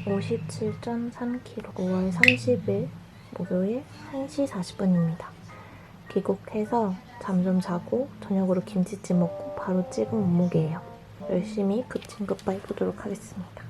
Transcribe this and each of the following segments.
57.3kg. 5월 30일 목요일 1시 40분입니다. 귀국해서 잠 좀 자고 저녁으로 김치찜 먹고 바로 찍은 몸무게예요. 열심히 급진급파 해보도록 하겠습니다.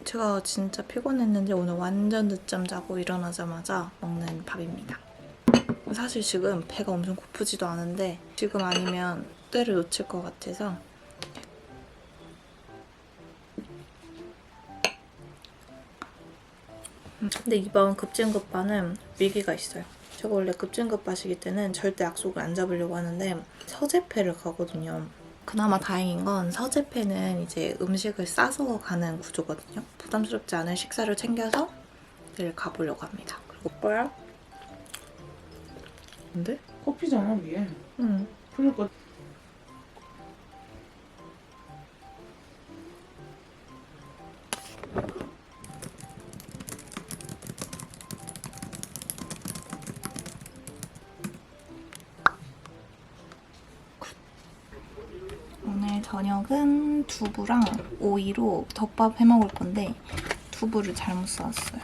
제가 진짜 피곤했는데 오늘 완전 늦잠 자고 일어나자마자 먹는 밥입니다. 사실 지금 배가 엄청 고프지도 않은데 지금 아니면 때를 놓칠 것 같아서 근데 이번 급진급파는 위기가 있어요. 제가 원래 급진급파시기 때는 절대 약속을 안 잡으려고 하는데 서재페를 가거든요. 그나마 다행인 건 서재페는 이제 음식을 싸서 가는 구조거든요. 부담스럽지 않은 식사를 챙겨서 내일 가보려고 합니다. 그리고 뭐야? 근데? 커피잖아 위에. 응. 그러니까 오늘 저녁은 두부랑 오이로 덮밥 해먹을 건데 두부를 잘못 썰었어요.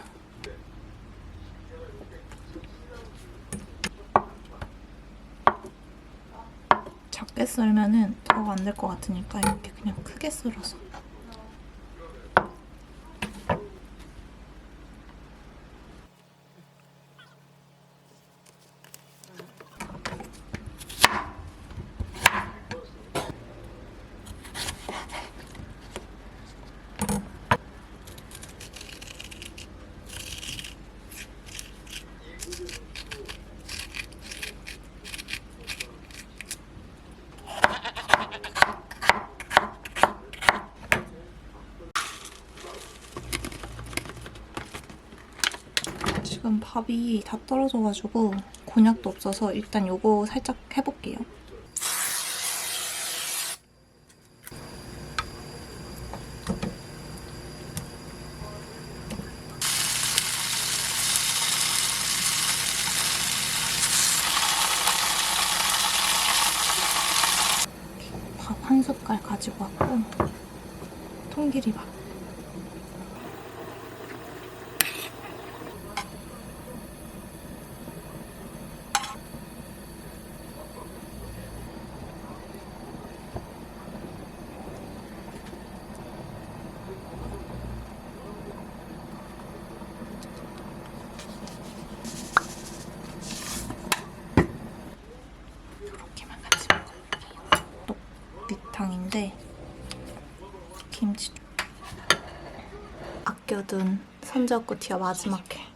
작게 썰면은 더 안 될 것 같으니까 이렇게 그냥 크게 썰어서. 지금 밥이 다 떨어져가지고 곤약도 없어서 일단 요거 살짝 해볼게요. 밥 한 숟갈 가지고 왔고 통기리 밥. 이렇게만 같이 먹어볼게요. 밑탕인데 김치 아껴둔 선젓구티와 마지막 회.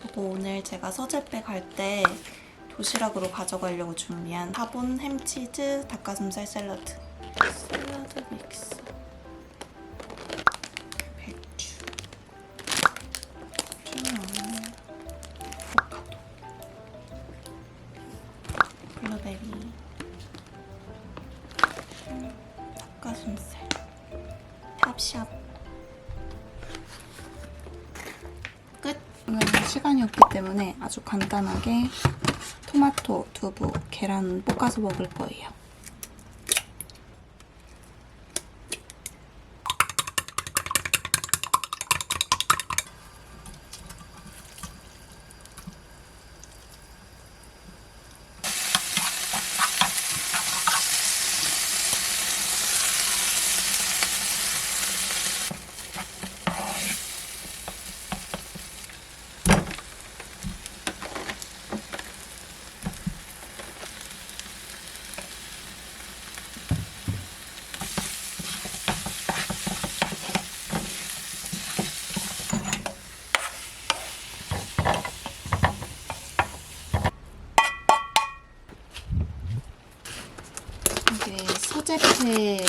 그리고 오늘 제가 서재배 갈 때 도시락으로 가져가려고 준비한 화분, 햄치즈, 닭가슴살 샐러드. 샐러드 믹스. 배추. 아보카도. 블루베리. 닭가슴살. 샵샵. 끝! 오늘은 시간이 없기 때문에 아주 간단하게 토마토, 두부, 계란 볶아서 먹을 거예요.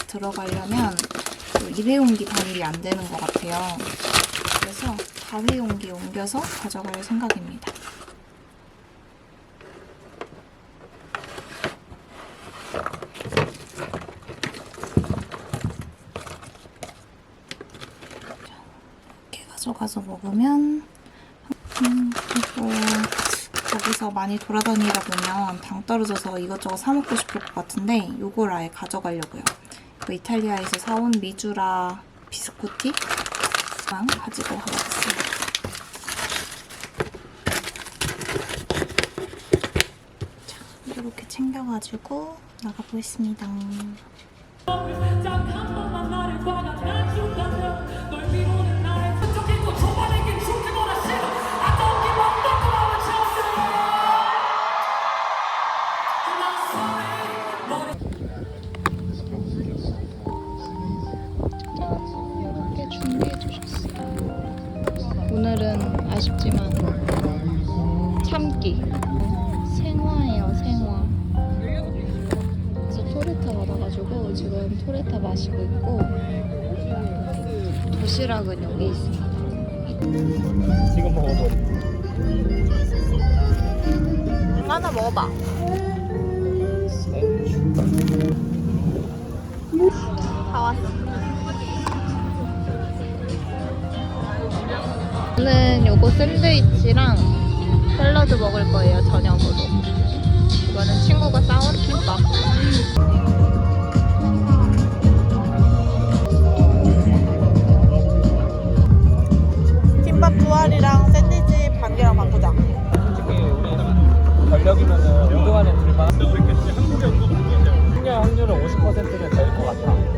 들어가려면 일회용기 단일이 안 되는 것 같아요. 그래서 다회용기에 옮겨서 가져갈 생각입니다. 이렇게 가져가서 먹으면 그리고 거기서 많이 돌아다니다 보면 당 떨어져서 이것저것 사 먹고 싶을 것 같은데 이걸 아예 가져가려고요. 이탈리아에서 사온 미주라 비스코티만 가지고 가보겠습니다. 자, 이렇게 챙겨가지고 나가보겠습니다. 이렇게 준비해주셨어요. 오늘은 아쉽지만 참기 생화예요. 생화. 그래서 토레타 받아가지고 지금 토레타 마시고 있고 도시락은 여기 있습니다. 지금 먹어버려. 하나 먹어봐. 다 왔어. 저는 요거 샌드위치랑 샐러드 먹을 거예요, 저녁으로. 이거는 친구가 싸온 김밥. 김밥 두 알이랑 샌드위치 반 개랑 바꾸자. 솔직히 우리 전력이면은 운동하는 둘만 승리 확률은 50%는 될 것 같아.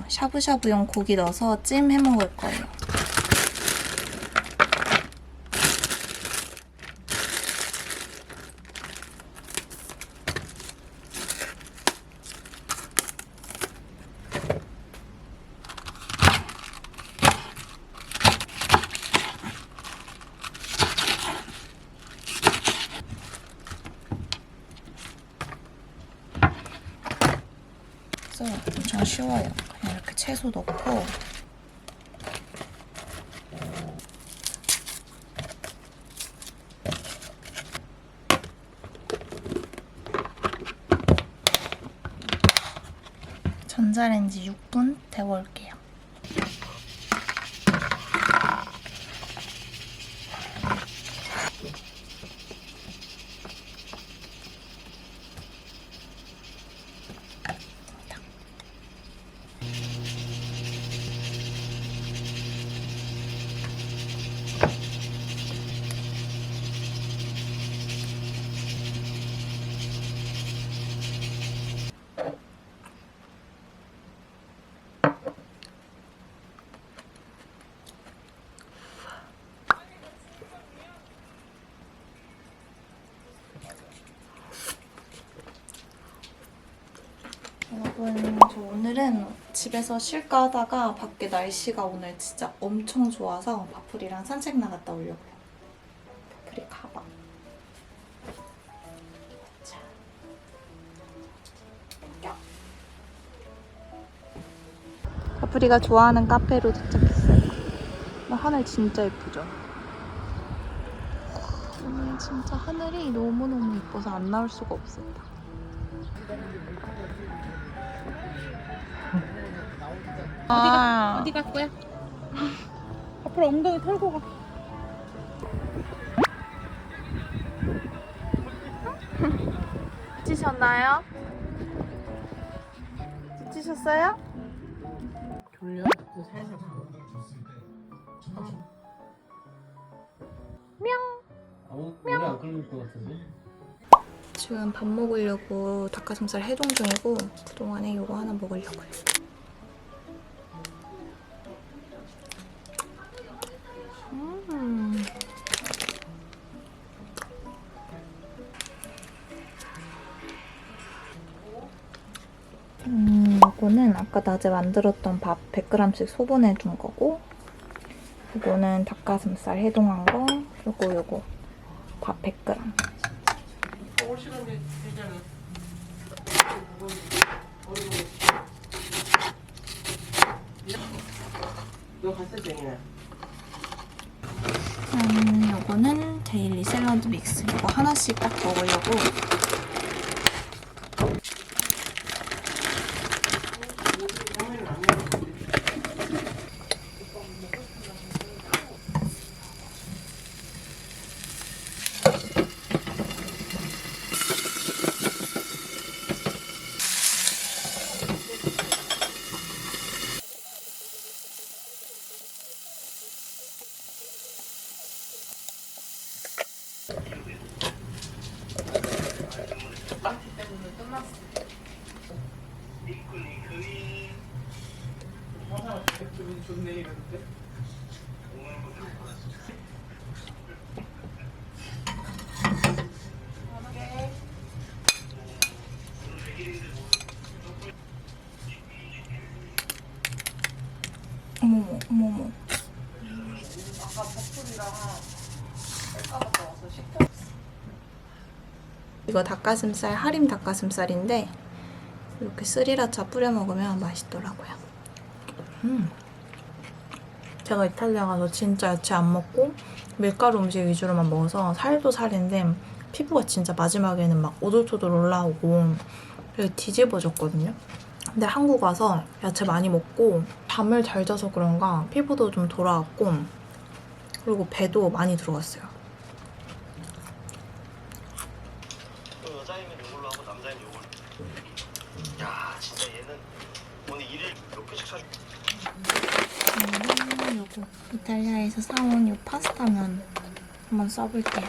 샤브샤브용 고기 넣어서 찜 해 먹을 거예요. 그래서 엄청 쉬워요. 그냥 이렇게 채소 넣고 전자레인지 6분 데워올게요. 여러분, 저 오늘은 집에서 쉴까 하다가 밖에 날씨가 오늘 진짜 엄청 좋아서 바풀이랑 산책 나갔다 오려고요. 바풀이 가방. 자. 야. 바풀이가 좋아하는 카페로 도착했어요. 하늘 진짜 예쁘죠? 오늘 진짜 하늘이 너무너무 예뻐서 안 나올 수가 없습니다. 어디 갈 거야? 앞으로 엉덩이 털고 가. 지치셨나요? 지치셨어요? 졸려? 살살 자. 오래 안 끓일 것 같은데? 지금 밥 먹으려고 닭가슴살 해동 중이고 그동안에 이거 하나 먹으려고요. 이거는 아까 낮에 만들었던 밥 100g씩 소분해 둔 거고, 이거는 닭가슴살 해동한 거, 그리고 요거 밥 100g. 올 시간 되잖아. 너 갔을 때냐? 요거는 데일리 샐러드 믹스. 이거 하나씩 딱 먹으려고. 좋네 이러는데. 어머머, 어머머. 아까 버풀이랑 쌀가 갔다 와서 식당. 이거 닭가슴살, 하림 닭가슴살인데 이렇게 스리라차 뿌려 먹으면 맛있더라고요. 제가 이탈리아 가서 진짜 야채 안 먹고 밀가루 음식 위주로만 먹어서 살도 살인데 피부가 진짜 마지막에는 막 오돌토돌 올라오고 되게 뒤집어졌거든요. 근데 한국 와서 야채 많이 먹고 잠을 잘 자서 그런가 피부도 좀 돌아왔고 그리고 배도 많이 들어갔어요. 여자이면 이걸로 하고 남자이면 이걸로. 야 진짜 얘는 오늘 일을 몇 개씩 사줄. 요거 이탈리아에서 사온 요 파스타면 한번 써볼게요.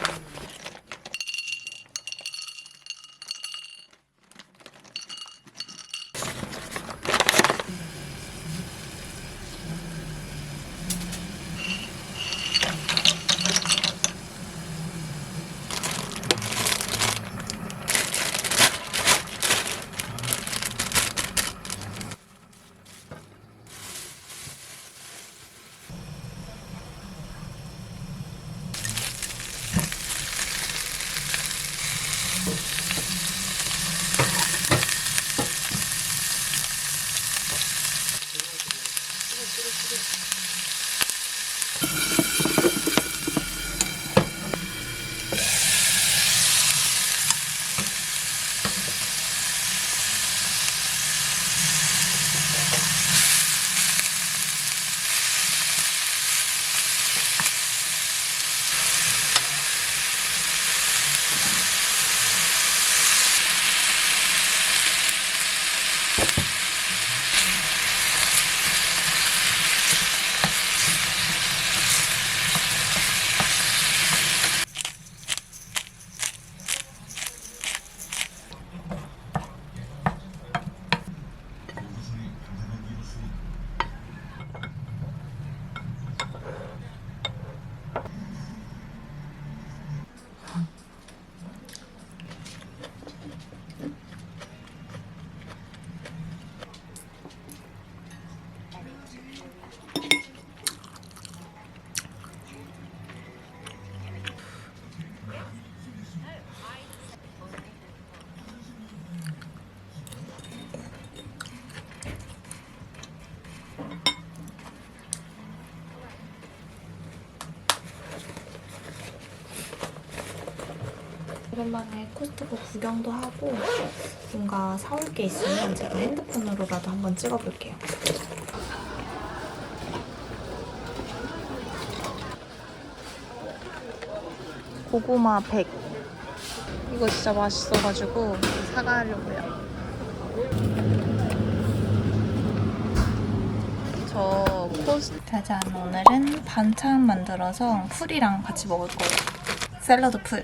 오랜만에 코스트코 구경도 하고 뭔가 사올 게 있으면 제가 핸드폰으로라도 한번 찍어볼게요. 고구마 100. 이거 진짜 맛있어가지고 사가려고요. 저 짜잔, 오늘은 반찬 만들어서 풀이랑 같이 먹을 거예요. 샐러드 풀.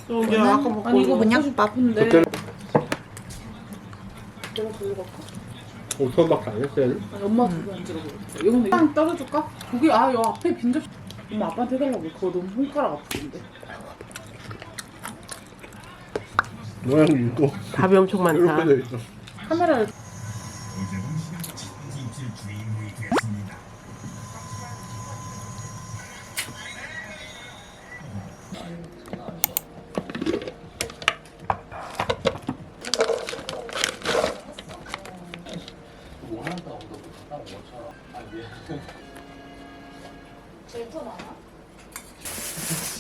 여기 아까 먹고 아니 이거 그냥 먹고 싶 아픈데. 그때는 내가 들고 갈까? 5천원밖에 안 했어요. 아니 엄마 그거 안 들어보겠어. 이건 땅 떨어줄까? 거기 여 앞에 빈접. 엄마 아빠한테 해달라고. 그거 너무 손가락 아프던데. 모양이 있고 밥이 엄청 많다. 이렇게 돼 있어. 카메라를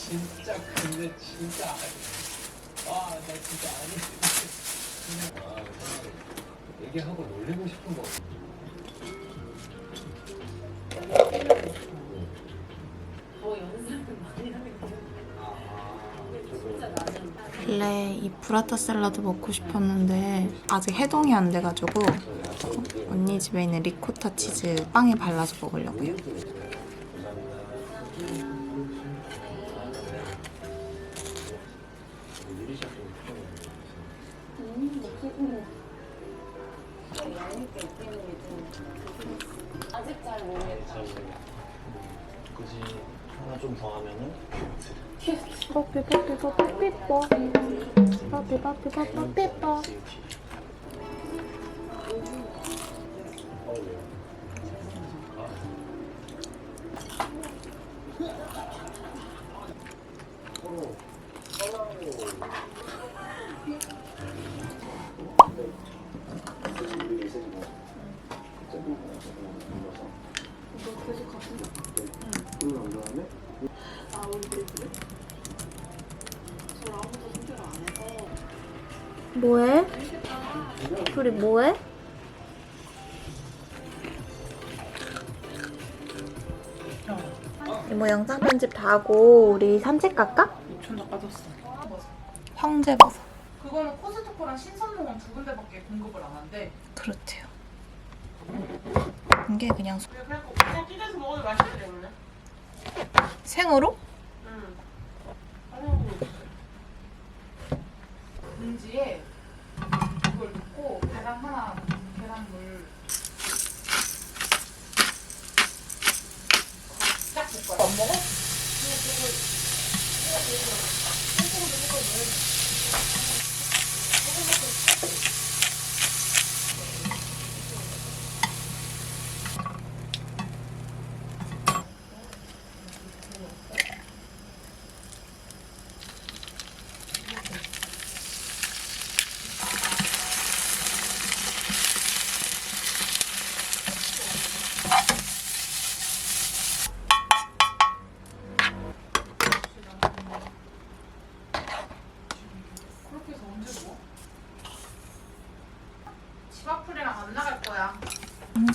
진짜 근데 진짜 와나 진짜 아니 얘기하고 놀리고 싶은 거 원래 이 브라타 샐러드 먹고 싶었는데 아직 해동이 안 돼가지고 언니 집에 있는 리코타 치즈 빵에 발라서 먹으려고요. 굳이 하나 좀 더 하면은 뭐해? 둘이 뭐해? 이모 영상 편집 다 하고 우리 산책 갈까? 6천 빠졌어. 황제버섯. 그거는 코스트코랑 신선농원 두 군데밖에 공급을 안 한대. 그렇대요. 이게 그냥 그냥 찌개서 먹어도 맛있기 때문에 생으로? 봉지에 이걸 넣고 계란 하나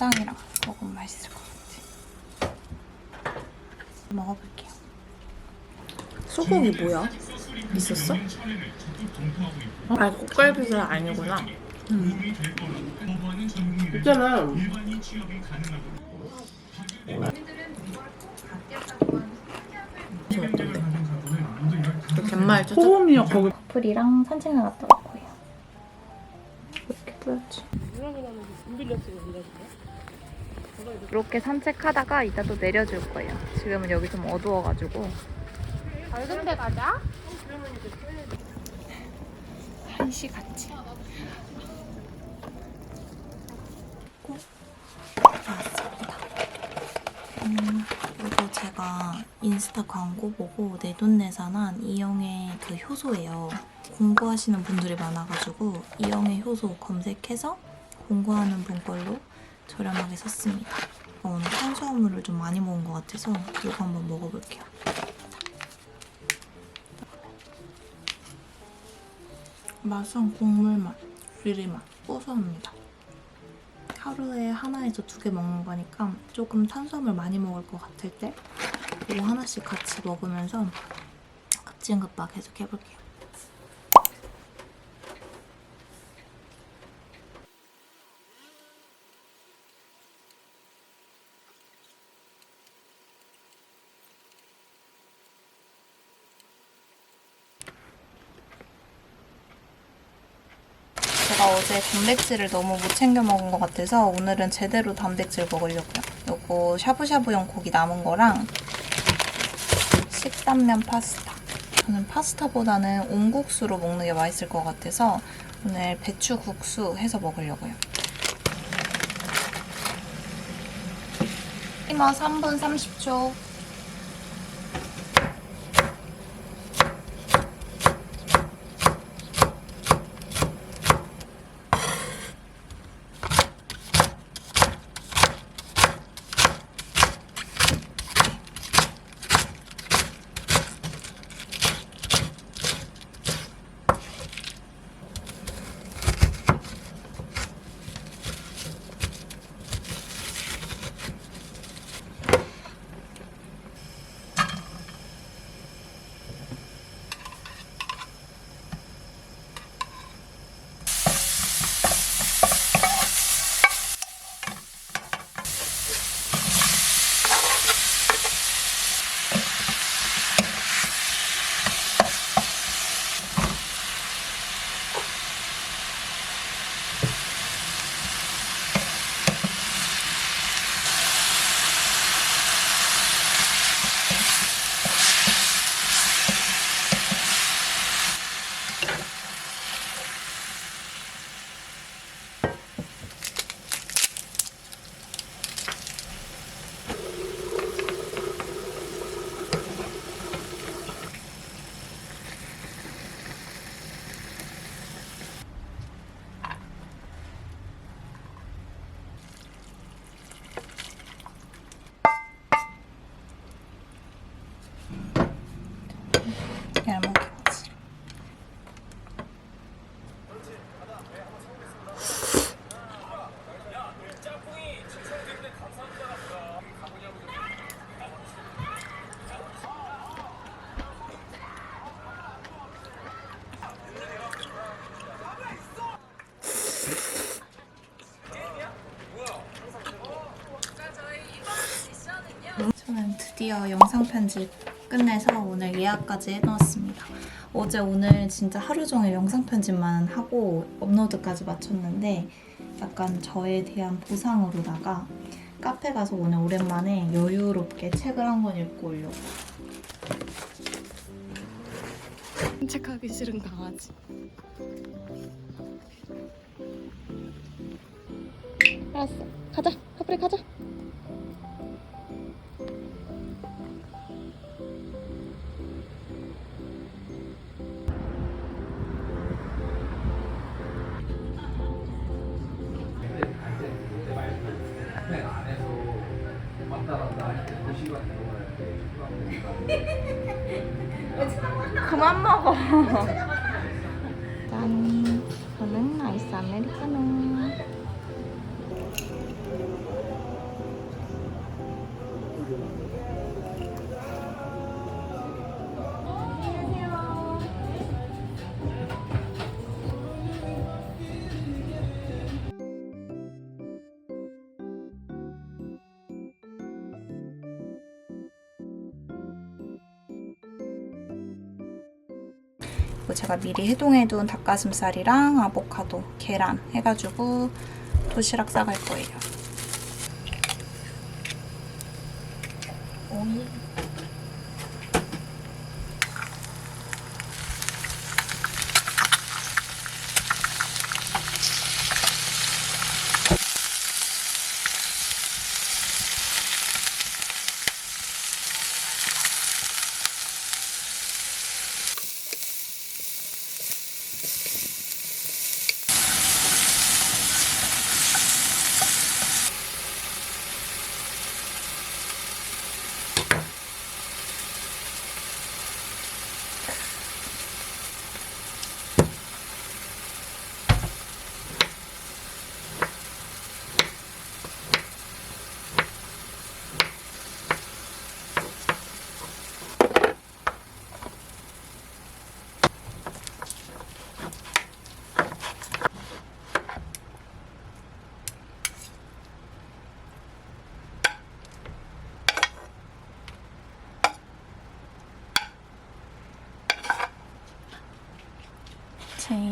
간장이랑 먹으면 맛있을 것 같아. 먹어볼게요. 소고기 뭐야? 있었어? 아, 꽃갈비살 아니구나. 있잖아. 그 갯마을 쩌 소금이야 거기. 풀이랑 산책을 갔다 올 거예요. 이렇게 뿌렸지. 이렇게 산책하다가 이따 또 내려줄 거예요. 지금은 여기 좀 어두워가지고. 밝은 데 가자. 한시 같이. 나왔습니다. 이거 제가 인스타 광고 보고 내돈내산한 이영애 그 효소예요. 공부하시는 분들이 많아가지고 이영애 효소 검색해서 공부하는 분 걸로 저렴하게 샀습니다. 오늘 탄수화물을 좀 많이 먹은 것 같아서 이거 한번 먹어볼게요. 맛은 국물 맛, 유리 맛, 고소합니다. 하루에 하나에서 2개 먹는 거니까 조금 탄수화물 많이 먹을 것 같을 때 이거 하나씩 같이 먹으면서 급진급박 계속 해볼게요. 제가 어제 단백질을 너무 못 챙겨 먹은 것 같아서 오늘은 제대로 단백질 먹으려고요. 요거 샤브샤브용 고기 남은 거랑 식단면 파스타. 저는 파스타보다는 온국수로 먹는 게 맛있을 것 같아서 오늘 배추국수 해서 먹으려고요. 타이머 3분 30초. 얇은김치. 저는 드디어 영상 편집 끝내서 오늘 예약까지 해놓았습니다. 어제 오늘 진짜 하루 종일 영상 편집만 하고 업로드까지 마쳤는데 약간 저에 대한 보상으로다가 카페 가서 오늘 오랜만에 여유롭게 책을 한 권 읽고 오려고. 산책하기 싫은 강아지. 알았어. 가자. 카페 가자. 그만 먹어. 짠. 저는 아이스 아메리카노. 그리고 제가 미리 해동해둔 닭가슴살이랑 아보카도, 계란 해가지고 도시락 싸갈 거예요. 오이.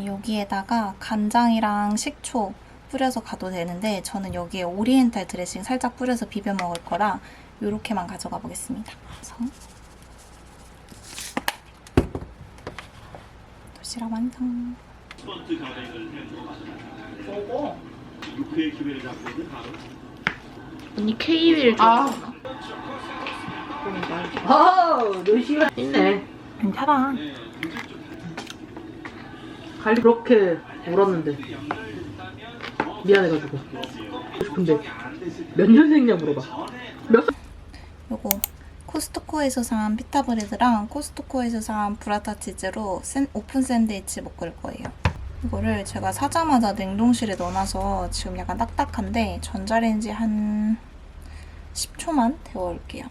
여기에다가 간장이랑 식초 뿌려서 가도 되는데 저는 여기에 오리엔탈 드레싱 살짝 뿌려서 비벼 먹을 거라 이렇게만 가져가 보겠습니다. 그래서 도시락 완성. 먹어. 언니 K위를 좀. 너 시간 있네. 괜찮아. 갈비 그렇게 울었는데 미안해가지고. 근데 몇 년생이냐 물어봐. 몇 살? 요거 코스트코에서 산 피타브레드랑 코스트코에서 산 브라타 치즈로 오픈 샌드위치 먹을 거예요. 이거를 제가 사자마자 냉동실에 넣어놔서 지금 약간 딱딱한데 전자레인지 한 10초만 데워올게요.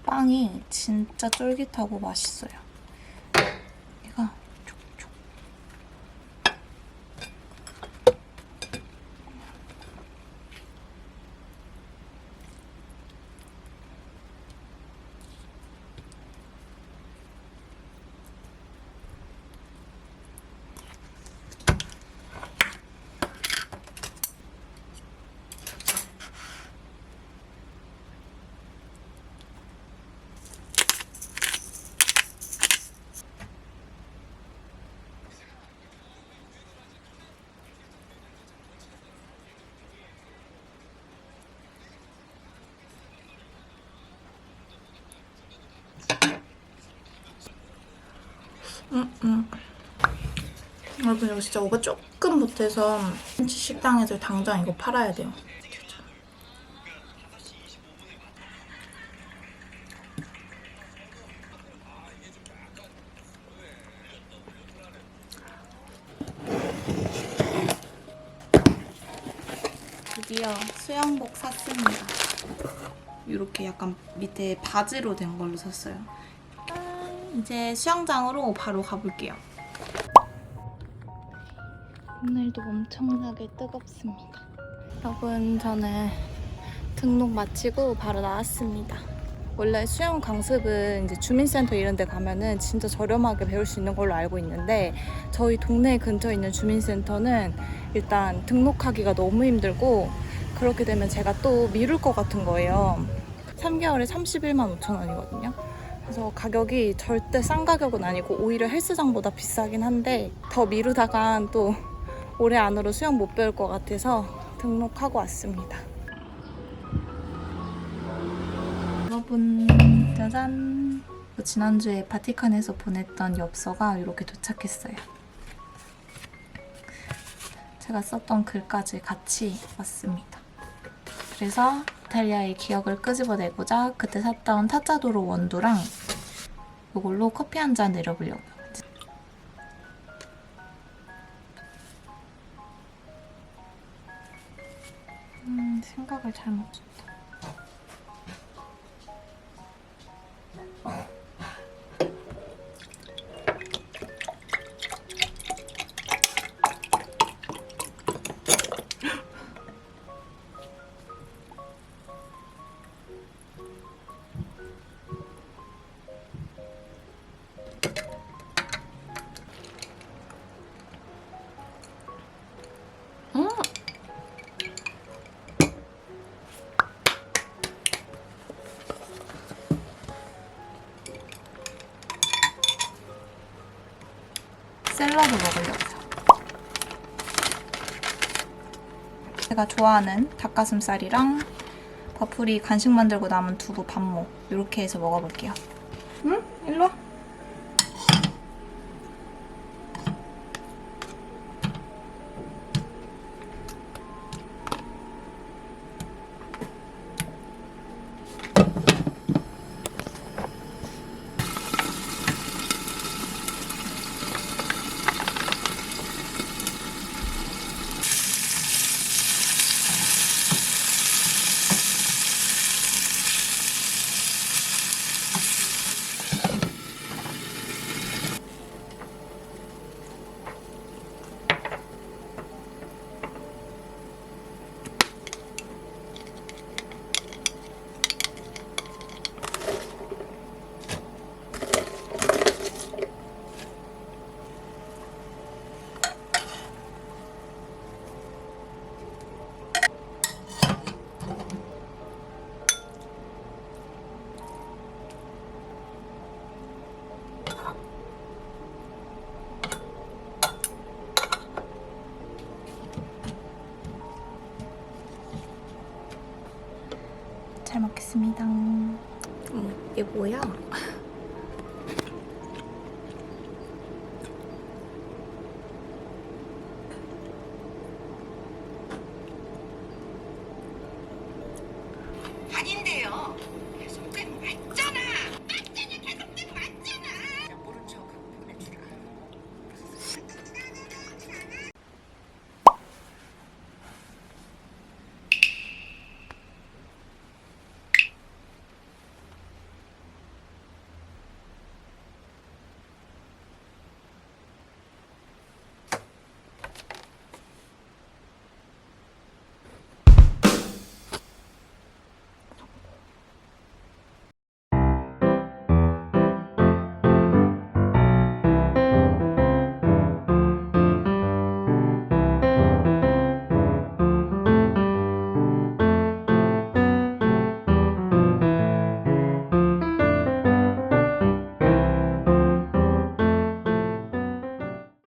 빵이 진짜 쫄깃하고 맛있어요. 얘가 촉촉. 여러분 이거 진짜 오바 조금 못해서 식당에서 당장 이거 팔아야 돼요. 드디어 수영복 샀습니다. 이렇게 약간 밑에 바지로 된 걸로 샀어요. 이제 수영장으로 바로 가볼게요. 오늘도 엄청나게 뜨겁습니다. 여러분, 저는 등록 마치고 바로 나왔습니다. 원래 수영 강습은 이제 주민센터 이런 데 가면은 진짜 저렴하게 배울 수 있는 걸로 알고 있는데 저희 동네 근처에 있는 주민센터는 일단 등록하기가 너무 힘들고 그렇게 되면 제가 또 미룰 것 같은 거예요. 3개월에 31만 5천 원이거든요. 그래서 가격이 절대 싼 가격은 아니고 오히려 헬스장보다 비싸긴 한데 더 미루다간 또 올해 안으로 수영 못 배울 것 같아서 등록하고 왔습니다. 여러분, 짜잔! 지난주에 바티칸에서 보냈던 엽서가 이렇게 도착했어요. 제가 썼던 글까지 같이 왔습니다. 그래서 이탈리아의 기억을 끄집어내고자 그때 샀던 타짜도로 원두랑 이걸로 커피 한 잔 내려보려고요. 생각을 잘못 줬다. 샐러드 먹으려고요. 제가 좋아하는 닭가슴살이랑 버풀이 간식 만들고 남은 두부 반모 이렇게 해서 먹어볼게요. 응? 일로 와. 잘 먹겠습니다. 이게 뭐야?